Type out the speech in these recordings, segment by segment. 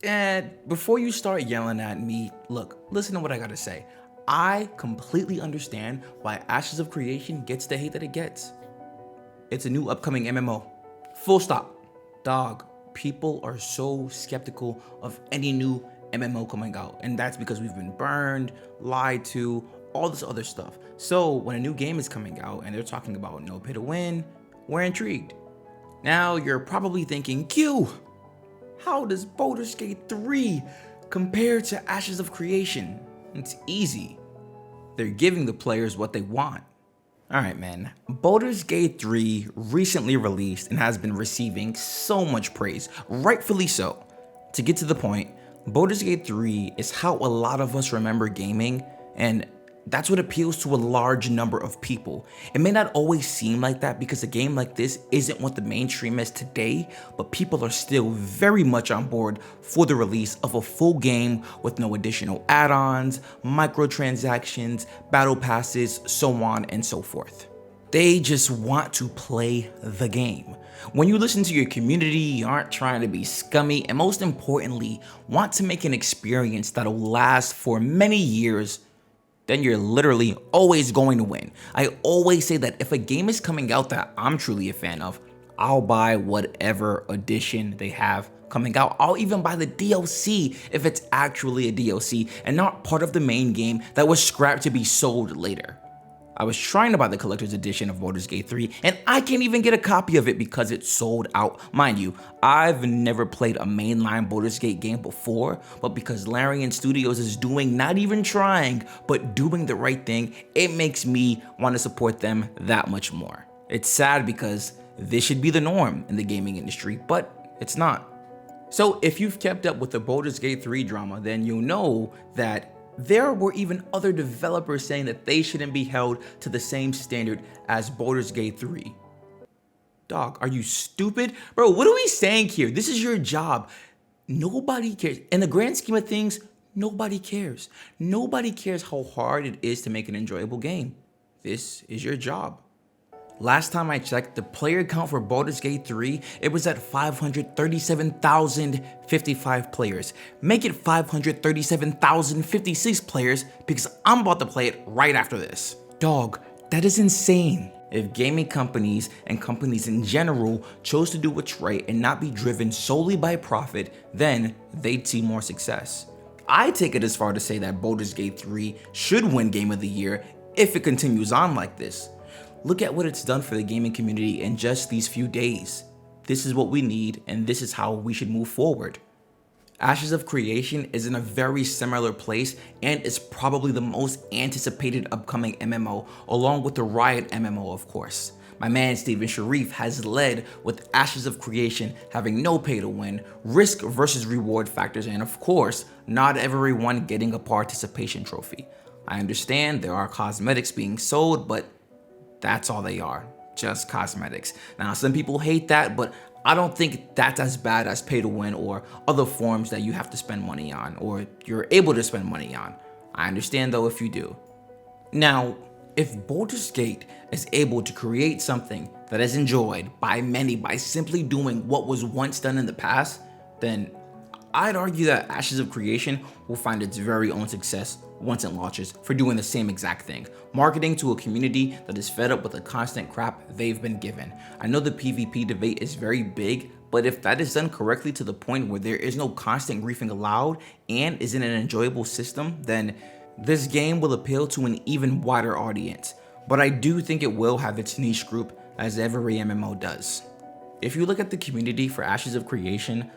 And before you start yelling at me, look, listen to what I gotta say. I completely understand why Ashes of Creation gets the hate that it gets. It's a new upcoming MMO. Full stop. Dog, people are so skeptical of any new MMO coming out, and that's because we've been burned, lied to, all this other stuff. So when a new game is coming out and they're talking about no pay to win, we're intrigued. Now you're probably thinking, Q, how does Baldur's Gate 3 compare to Ashes of Creation? It's easy. They're giving the players what they want. Alright man, Baldur's Gate 3 recently released and has been receiving so much praise, rightfully so. To get to the point, Baldur's Gate 3 is how a lot of us remember gaming, and that's what appeals to a large number of people. It may not always seem like that because a game like this isn't what the mainstream is today, but people are still very much on board for the release of a full game with no additional add-ons, microtransactions, battle passes, so on and so forth. They just want to play the game. When you listen to your community, you aren't trying to be scummy, and most importantly, want to make an experience that'll last for many years, then you're literally always going to win. I always say that if a game is coming out that I'm truly a fan of, I'll buy whatever edition they have coming out. I'll even buy the DLC if it's actually a DLC and not part of the main game that was scrapped to be sold later. I was trying to buy the collector's edition of Baldur's Gate 3 and I can't even get a copy of it because it's sold out. Mind you, I've never played a mainline Baldur's Gate game before, but because Larian Studios is doing, not even trying, but doing the right thing, it makes me want to support them that much more. It's sad because this should be the norm in the gaming industry, but it's not. So if you've kept up with the Baldur's Gate 3 drama, then you'll know that there were even other developers saying that they shouldn't be held to the same standard as Baldur's Gate 3. Dog, are you stupid? Bro, what are we saying here? This is your job. Nobody cares. In the grand scheme of things, nobody cares. Nobody cares how hard it is to make an enjoyable game. This is your job. Last time I checked, the player count for Baldur's Gate 3, it was at 537,055 players. Make it 537,056 players because I'm about to play it right after this. Dog, that is insane. If gaming companies and companies in general chose to do what's right and not be driven solely by profit, then they'd see more success. I take it as far to say that Baldur's Gate 3 should win Game of the Year if it continues on like this. Look at what it's done for the gaming community in just these few days. This is what we need, and this is how we should move forward. Ashes of Creation is in a very similar place and is probably the most anticipated upcoming MMO, along with the Riot MMO of course. My man Steven Sharif has led with Ashes of Creation having no pay to win, risk versus reward factors, and of course, not everyone getting a participation trophy. I understand there are cosmetics being sold, but that's all they are, just cosmetics. Now, some people hate that, but I don't think that's as bad as pay to win or other forms that you have to spend money on or you're able to spend money on. I understand though if you do. Now, if Baldur's Gate is able to create something that is enjoyed by many by simply doing what was once done in the past, then I'd argue that Ashes of Creation will find its very own success once it launches for doing the same exact thing, marketing to a community that is fed up with the constant crap they've been given. I know the PvP debate is very big, but if that is done correctly to the point where there is no constant griefing allowed and is in an enjoyable system, then this game will appeal to an even wider audience. But I do think it will have its niche group, as every MMO does. If you look at the community for Ashes of Creation,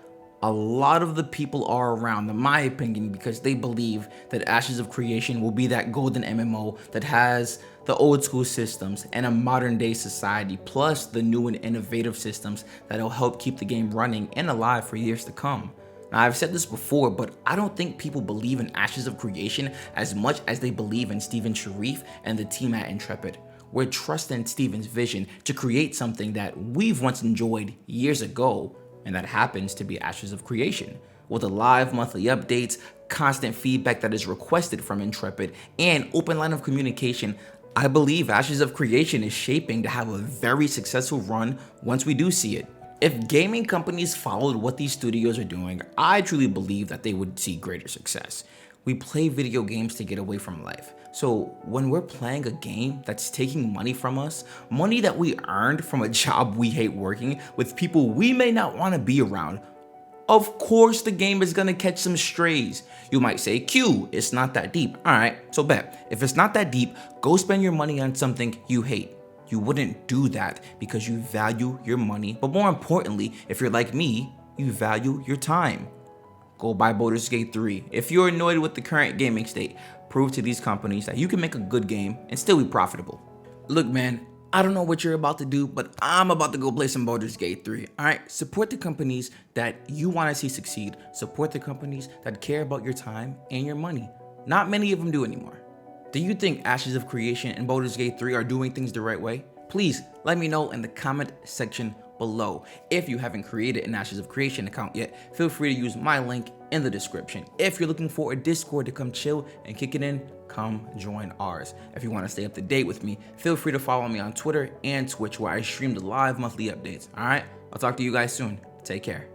a lot of the people are around, in my opinion, because they believe that Ashes of Creation will be that golden MMO that has the old school systems and a modern day society, plus the new and innovative systems that'll help keep the game running and alive for years to come. Now, I've said this before, but I don't think people believe in Ashes of Creation as much as they believe in Steven Sharif and the team at Intrepid. We're trusting Steven's vision to create something that we've once enjoyed years ago, and that happens to be Ashes of Creation, with a live monthly updates, constant feedback that is requested from Intrepid, and open line of communication. I believe Ashes of Creation is shaping to have a very successful run once we do see it. If gaming companies followed what these studios are doing, I truly believe that they would see greater success. We play video games to get away from life. So when we're playing a game that's taking money from us, money that we earned from a job we hate working with people we may not want to be around, of course the game is gonna catch some strays. You might say, Q, it's not that deep. All right, so bet, if it's not that deep, go spend your money on something you hate. You wouldn't do that because you value your money, but more importantly, if you're like me, you value your time. Go buy Baldur's Gate 3. If you're annoyed with the current gaming state, prove to these companies that you can make a good game and still be profitable. Look, man, I don't know what you're about to do, but I'm about to go play some Baldur's Gate 3. All right, support the companies that you want to see succeed. Support the companies that care about your time and your money. Not many of them do anymore. Do you think Ashes of Creation and Baldur's Gate 3 are doing things the right way? Please let me know in the comment section below. If you haven't created an Ashes of Creation account yet, feel free to use my link in the description. If you're looking for a Discord to come chill and kick it in, come join ours. If you want to stay up to date with me, feel free to follow me on Twitter and Twitch where I stream the live monthly updates. All right, I'll talk to you guys soon. Take care.